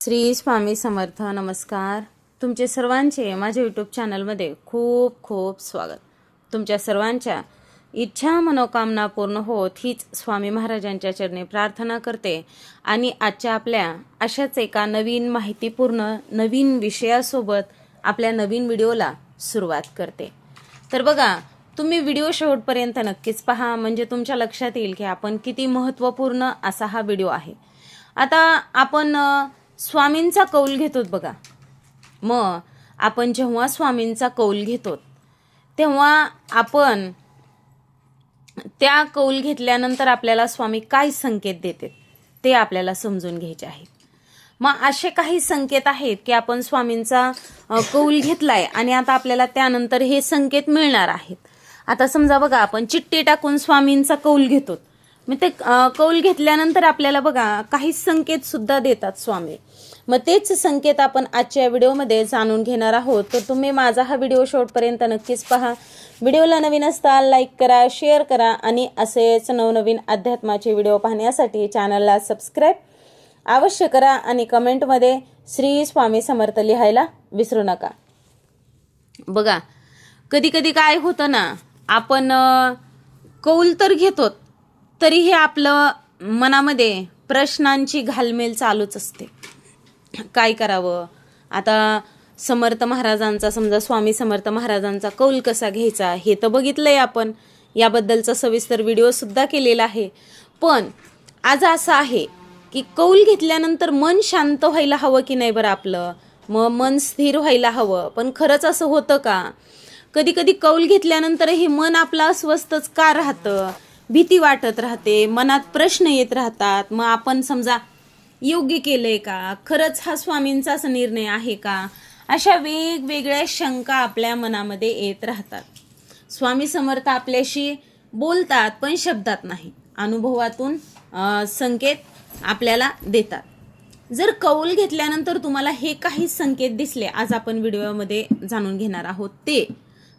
श्री स्वामी समर्थ. नमस्कार. तुमचे सर्वांचे माझ्या यूट्यूब चॅनलमध्ये खूप खूप स्वागत. तुमच्या सर्वांच्या इच्छा मनोकामना पूर्ण होत हीच स्वामी महाराजांच्या चरणी प्रार्थना करते आणि आजच्या आपल्या अशाच एका नवीन माहितीपूर्ण नवीन विषयासोबत आपल्या नवीन व्हिडिओला सुरुवात करते. तर बघा, तुम्ही व्हिडिओ शेवटपर्यंत नक्कीच पहा, म्हणजे तुमच्या लक्षात येईल की आपण किती महत्त्वपूर्ण असा हा व्हिडिओ आहे. आता आपण स्वामींचा कौल घेतो बघा. मग आपण जेव्हा स्वामींचा कौल घेतो तेव्हा आपण त्या कौल घेतल्यानंतर आपल्याला स्वामी काय संकेत देतात ते आपल्याला समजून घ्यायचे आहेत. मग असे काही संकेत आहेत की आपण स्वामींचा कौल घेतलाय आणि आता आपल्याला त्यानंतर हे संकेत मिळणार आहेत. आता समजा बघा, आपण चिठ्ठी टाकून स्वामींचा कौल घेतो. मग ते कौल घेतल्यानंतर आपल्याला बघा काही संकेत सुद्धा देतात स्वामी. मग तेच संकेत आपण आजच्या व्हिडिओमध्ये जाणून घेणार आहोत. तर तुम्ही माझा हा व्हिडिओ शेवटपर्यंत नक्कीच पहा. व्हिडिओला नवीन असताल लाईक करा, शेअर करा आणि असेच नवनवीन अध्यात्माचे व्हिडिओ पाहण्यासाठी चॅनलला सबस्क्राईब अवश्य करा आणि कमेंटमध्ये श्री स्वामी समर्थ लिहायला विसरू नका. बघा, कधी कधी काय होतं ना, आपण कौल तर घेतो तरीही आपलं मनामध्ये प्रश्नांची घालमेल चालूच असते. काय करावं आता? समर्थ महाराजांचा, समजा स्वामी समर्थ महाराजांचा कौल कसा घ्यायचा हे तर बघितलंय आपण, याबद्दलचा सविस्तर व्हिडिओ सुद्धा केलेला आहे. पण आज असं आहे की कौल घेतल्यानंतर मन शांत व्हायला हवं की नाही बरं आपलं, मग मन स्थिर व्हायला हवं. पण खरंच असं होतं का? कधी कधी कौल घेतल्यानंतर हे मन आपलं अस्वस्थच का राहतं, भीती वाटत राहते, मनात प्रश्न येत राहतात. मग आपण समजा योग्य केलंय का, खरंच हा स्वामींचाच निर्णय आहे का, अशा वेगवेगळ्या शंका आपल्या मनामध्ये येत राहतात. स्वामी समर्थ आपल्याशी बोलतात पण शब्दात नाही, अनुभवातून संकेत आपल्याला देतात. जर कौल घेतल्यानंतर तुम्हाला हे काही संकेत दिसले, आज आपण व्हिडिओमध्ये जाणून घेणार आहोत ते,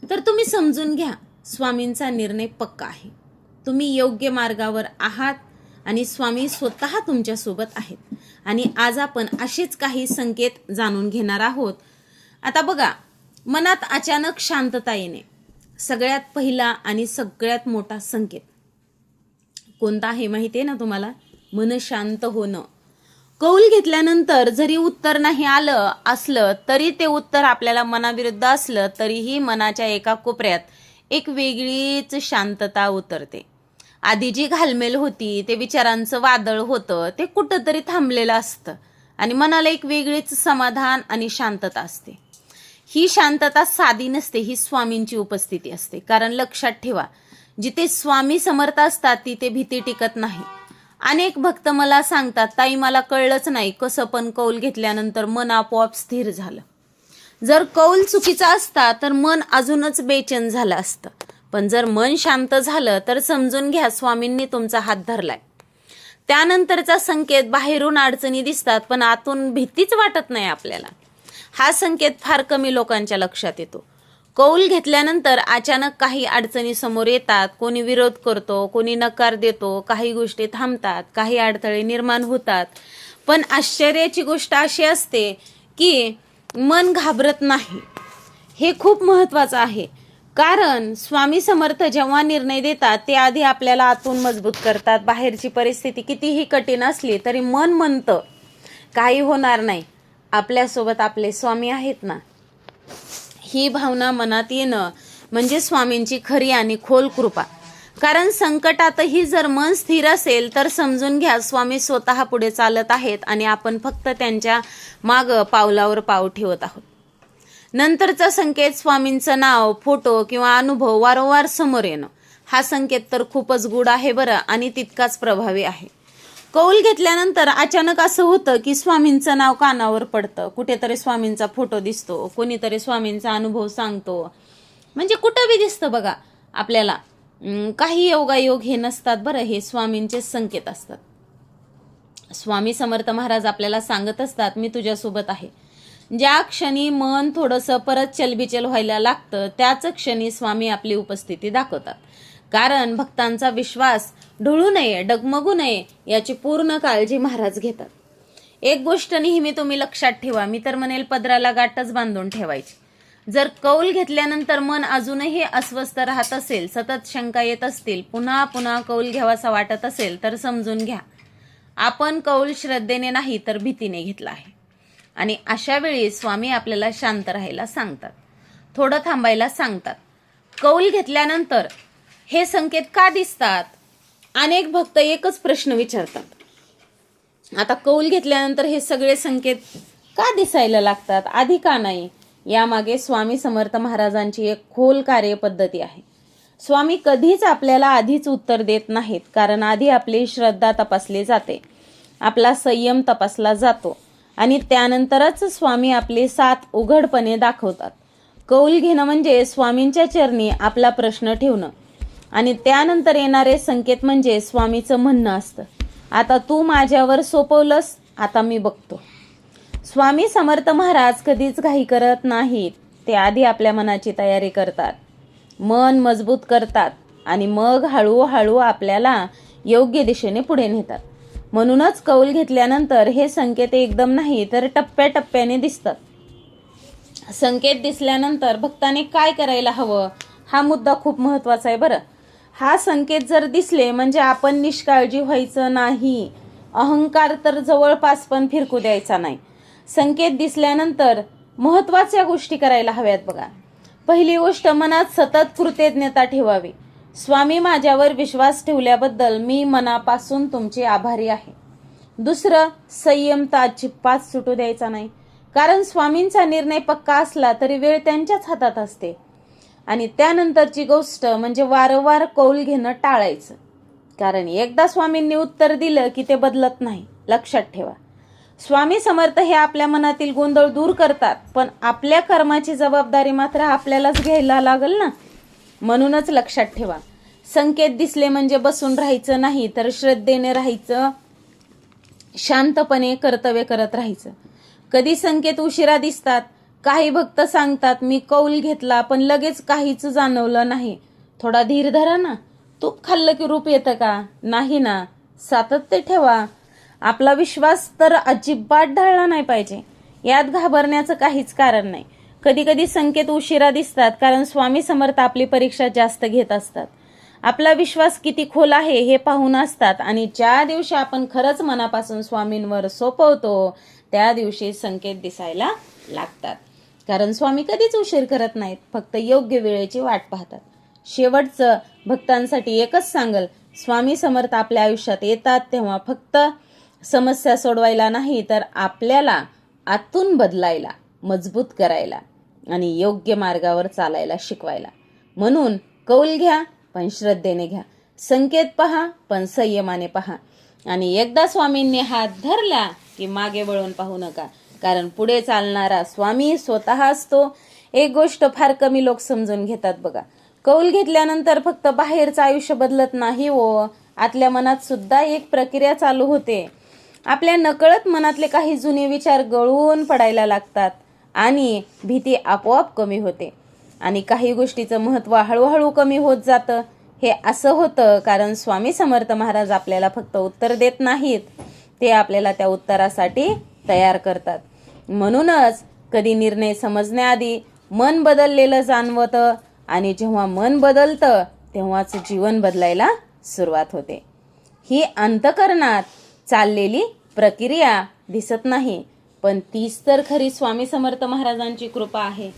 तर तुम्ही समजून घ्या स्वामींचा निर्णय पक्का आहे. तुम्ही योग्य मार्गावर आहात आणि स्वामी स्वतः तुमच्या सोबत आहेत. आणि आज आपण असेच काही संकेत जाणून घेणार आहोत. आता बघा, मनात अचानक शांतता येणे सगळ्यात पहिला आणि सगळ्यात मोठा संकेत कोणता आहे माहिती आहे ना तुम्हाला? मन शांत होणं. कौल घेतल्यानंतर जरी उत्तर नाही आलं असलं तरी ते उत्तर आपल्याला मनाविरुद्ध असलं तरीही मनाच्या एका कोपऱ्यात एक वेगळीच शांतता उतरते. आधी जी घालमेल होती, ते विचारांचं वादळ होतं, ते कुठंतरी थांबलेलं असतं आणि मनाला एक वेगळीच समाधान आणि शांतता असते. ही शांतता साधी नसते, ही स्वामींची उपस्थिती असते. कारण लक्षात ठेवा, जिथे स्वामी समर्थ असतात तिथे भीती टिकत नाही. अनेक भक्त मला सांगतात, ताई मला कळलंच नाही कसं, पण कौल घेतल्यानंतर मन आपोआप स्थिर झालं. जर कौल चुकीचा असता तर मन अजूनच बेचैन झालं असतं. पण जर मन शांत झालं तर समजून घ्या स्वामींनी तुमचा हात धरलाय. त्यानंतरचा संकेत बाहेरून अडचणी दिसतात पण आतून भीतीच वाटत नाही आपल्याला. हा संकेत फार कमी लोकांच्या लक्षात येतो. कौल घेतल्यानंतर अचानक काही अडचणी समोर येतात. कोणी विरोध करतो, कोणी नकार देतो, काही गोष्टी थांबतात, काही अडथळे निर्माण होतात. पण आश्चर्याची गोष्ट अशी असते की मन घाबरत नाही. हे खूप महत्त्वाचं आहे. कारण स्वामी समर्थ जेव्हा निर्णय देतात ते आधी आपल्याला आतून मजबूत करतात. बाहेरची परिस्थिती कितीही कठीण असली तरी मन म्हणतं काही होणार नाही, आपल्यासोबत आपले स्वामी आहेत ना. ही भावना मनात येणं म्हणजे स्वामींची खरी आणि खोल कृपा. कारण संकटातही जर मन स्थिर असेल तर समजून घ्या स्वामी स्वतः पुढे चालत आहेत आणि आपण फक्त त्यांच्या मागं पावलावर पाव ठेवत आहोत. नंतरचा संकेत स्वामींचं नाव, फोटो किंवा अनुभव वारंवार समोर येणं. हा संकेत तर खूपच गूढ आहे बरं आणि तितकाच प्रभावी आहे. कौल घेतल्यानंतर अचानक असं होतं की स्वामींचं नाव कानावर पडतं, कुठेतरी स्वामींचा फोटो दिसतो, कोणीतरी स्वामींचा अनुभव सांगतो, म्हणजे कुठं बी दिसतं बघा आपल्याला. काही योगायोग हे नसतात बरं, हे स्वामींचे संकेत असतात. स्वामी समर्थ महाराज आपल्याला सांगत असतात, मी तुझ्यासोबत आहे. ज्या क्षणी मन थोडंसं परत चलबिचल व्हायला लागतं त्याच क्षणी स्वामी आपली उपस्थिती दाखवतात. कारण भक्तांचा विश्वास ढळू नये, डगमगू नये याची पूर्ण काळजी महाराज घेतात. एक गोष्ट नेहमी तुम्ही लक्षात ठेवा, मी तर म्हणेल पदराला गाठच बांधून ठेवायची. जर कौल घेतल्यानंतर मन अजूनही अस्वस्थ राहत असेल, सतत शंका येत असतील, पुन्हा पुन्हा कौल घ्यावासा वाटत असेल, तर समजून घ्या आपण कौल श्रद्धेने नाही तर भीतीने घेतला आहे. आणि अशा वेळी स्वामी आपल्याला शांत राहायला सांगतात, थोडं थांबायला सांगतात. कौल घेतल्यानंतर हे संकेत का दिसतात? अनेक भक्त एकच प्रश्न विचारतात, आता कौल घेतल्यानंतर हे सगळे संकेत का दिसायला लागतात, आधी का नाही? यामागे स्वामी समर्थ महाराजांची एक खोल कार्यपद्धती आहे. स्वामी कधीच आपल्याला आधीच उत्तर देत नाहीत, कारण आधी आपली श्रद्धा तपासली जाते, आपला संयम तपासला जातो आणि त्यानंतरच स्वामी आपले साथ उघडपणे दाखवतात. कौल घेणं म्हणजे स्वामींच्या चरणी आपला प्रश्न ठेवणं आणि त्यानंतर येणारे संकेत म्हणजे स्वामीचं म्हणणं असतं, आता तू माझ्यावर सोपवलंस, आता मी बघतो. स्वामी समर्थ महाराज कधीच घाई करत नाहीत. ते आधी आपल्या मनाची तयारी करतात, मन मजबूत करतात आणि मग हळूहळू आपल्याला योग्य दिशेने पुढे नेतात. म्हणूनच कौल घेतल्यानंतर हे संकेत एकदम नाही तर टप्प्याटप्प्याने दिसतात. संकेत दिसल्यानंतर भक्ताने काय करायला हवं, हा मुद्दा खूप महत्वाचा आहे बरं. हा संकेत जर दिसले म्हणजे आपण निष्काळजी व्हायचं नाही, अहंकार तर जवळपास पण फिरकू द्यायचा नाही. संकेत दिसल्यानंतर महत्वाच्या गोष्टी करायला हव्यात बघा. पहिली गोष्ट, मनात सतत कृतज्ञता ठेवावी. स्वामी माझ्यावर विश्वास ठेवल्याबद्दल मी मनापासून तुमचे आभारी आहे. दुसरं, संयमता अजिबात सुटू द्यायचा नाही, कारण स्वामींचा निर्णय पक्का असला तरी वेळ त्यांच्याच हातात असते. आणि त्यानंतरची गोष्ट म्हणजे वारंवार कौल घेणं टाळायचं, कारण एकदा स्वामींनी उत्तर दिलं की ते बदलत नाही. लक्षात ठेवा, स्वामी समर्थ हे आपल्या मनातील गोंधळ दूर करतात, पण आपल्या कर्माची जबाबदारी मात्र आपल्यालाच घ्यायला लागल ना. म्हणूनच लक्षात ठेवा, संकेत दिसले म्हणजे बसून राहायचं नाही, तर श्रद्धेने राहायचं, शांतपणे कर्तव्य करत राहायचं. कधी संकेत उशिरा दिसतात. काही भक्त सांगतात मी कौल घेतला पण लगेच काहीच जाणवलं नाही. थोडा धीर धरा ना, तूप खाल्लं की रूप येतं का? नाही ना. सातत्य ठेवा. आपला विश्वास तर अजिबात ढळला नाही पाहिजे. यात घाबरण्याचं काहीच कारण नाही. कधी कधी संकेत उशिरा दिसतात कारण स्वामी समर्थ आपली परीक्षा जास्त घेत असतात. आपला विश्वास किती खोल आहे हे पाहून असतात आणि ज्या दिवशी आपण खरंच मनापासून स्वामींवर सोपवतो त्या दिवशी संकेत दिसायला लागतात. कारण स्वामी कधीच उशीर करत नाहीत, फक्त योग्य वेळेची वाट पाहतात. शेवटचं भक्तांसाठी एकच सांगल, स्वामी समर्थ आपल्या आयुष्यात येतात तेव्हा फक्त समस्या सोडवायला नाही तर आपल्याला आतून बदलायला, मजबूत करायला आणि योग्य मार्गावर चालायला शिकवायला. म्हणून कौल घ्या पण श्रद्धेने घ्या, संकेत पहा पण संयमाने पहा आणि एकदा स्वामींनी हात धरला की मागे वळून पाहू नका, कारण पुढे चालणारा स्वामी स्वतः असतो. एक गोष्ट फार कमी लोक समजून घेतात बघा, कौल घेतल्यानंतर फक्त बाहेरचं आयुष्य बदलत नाही हो, आतल्या मनात सुद्धा एक प्रक्रिया चालू होते. आपल्या नकळत मनातले काही जुने विचार गळून पडायला लागतात आणि भीती आपोआप कमी होते आणि काही गोष्टीचं महत्त्व हळूहळू कमी होत जातं. हे असं होतं कारण स्वामी समर्थ महाराज आपल्याला फक्त उत्तर देत नाहीत, ते आपल्याला त्या उत्तरासाठी तयार करतात. म्हणूनच कधी निर्णय समजण्याआधी मन बदललेलं जाणवतं आणि जेव्हा मन बदलतं तेव्हाच जीवन बदलायला सुरुवात होते. ही अंतःकरणात चाललेली प्रक्रिया दिसत नाही, पण तीच तर खरी स्वामी समर्थ महाराजांची कृपा आहे,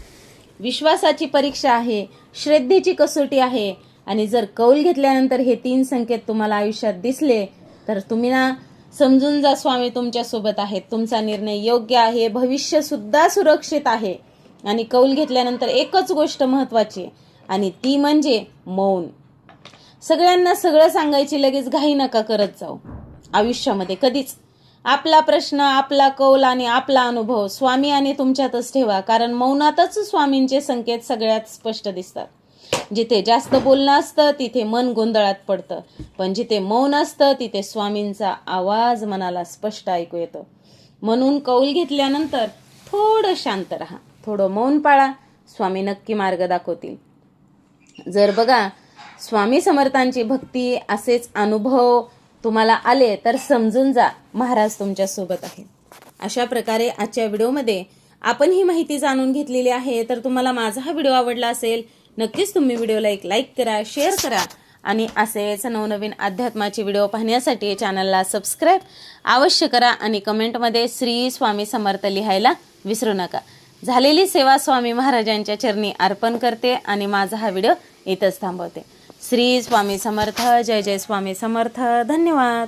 विश्वासाची परीक्षा आहे, श्रद्धेची कसोटी आहे. आणि जर कौल घेतल्यानंतर हे 3 संकेत तुम्हाला आयुष्यात दिसले तर तुम्ही ना समजून जा स्वामी तुमच्या सोबत आहेत, तुमचा निर्णय योग्य आहे, भविष्य सुद्धा सुरक्षित आहे. आणि कौल घेतल्यानंतर एकच गोष्ट महत्वाची आणि ती म्हणजे मौन. सगळ्यांना सगळं सांगायची लगेच घाई नका करत जाऊ आयुष्यामध्ये कधीच. आपला प्रश्न, आपला कौल आणि आपला अनुभव स्वामी आणि तुमच्यातच ठेवा, कारण मौनातच स्वामींचे संकेत सगळ्यात स्पष्ट दिसतात. जिथे जास्त बोलणं असतं तिथे मन गोंधळात पडतं, पण जिथे मौन असतं तिथे स्वामींचा आवाज मनाला स्पष्ट ऐकू येतो. म्हणून कौल घेतल्यानंतर थोडं शांत राहा, थोडं मौन पाळा, स्वामी नक्की मार्ग दाखवतील. जर बघा स्वामी समर्थांची भक्ती असेच अनुभव तुम्हाला आले तर समजून जा महाराज तुमच्या सोबत आहेत. अशा प्रकारे आजच्या व्हिडिओमध्ये आपण ही माहिती जाणून घेतलेली आहे. तर तुम्हाला माझा हा व्हिडिओ आवडला असेल, नक्कीच तुम्ही व्हिडिओला एक लाईक करा, शेअर करा आणि असेच नवनवीन अध्यात्माचे व्हिडिओ पाहण्यासाठी चॅनलला सबस्क्राईब अवश्य करा आणि कमेंटमध्ये श्री स्वामी समर्थ लिहायला विसरू नका. झालेली सेवा स्वामी महाराजांच्या चरणी अर्पण करते आणि माझा हा व्हिडिओ इथंच थांबवते. श्री स्वामी समर्थ. जय जय स्वामी समर्थ. धन्यवाद.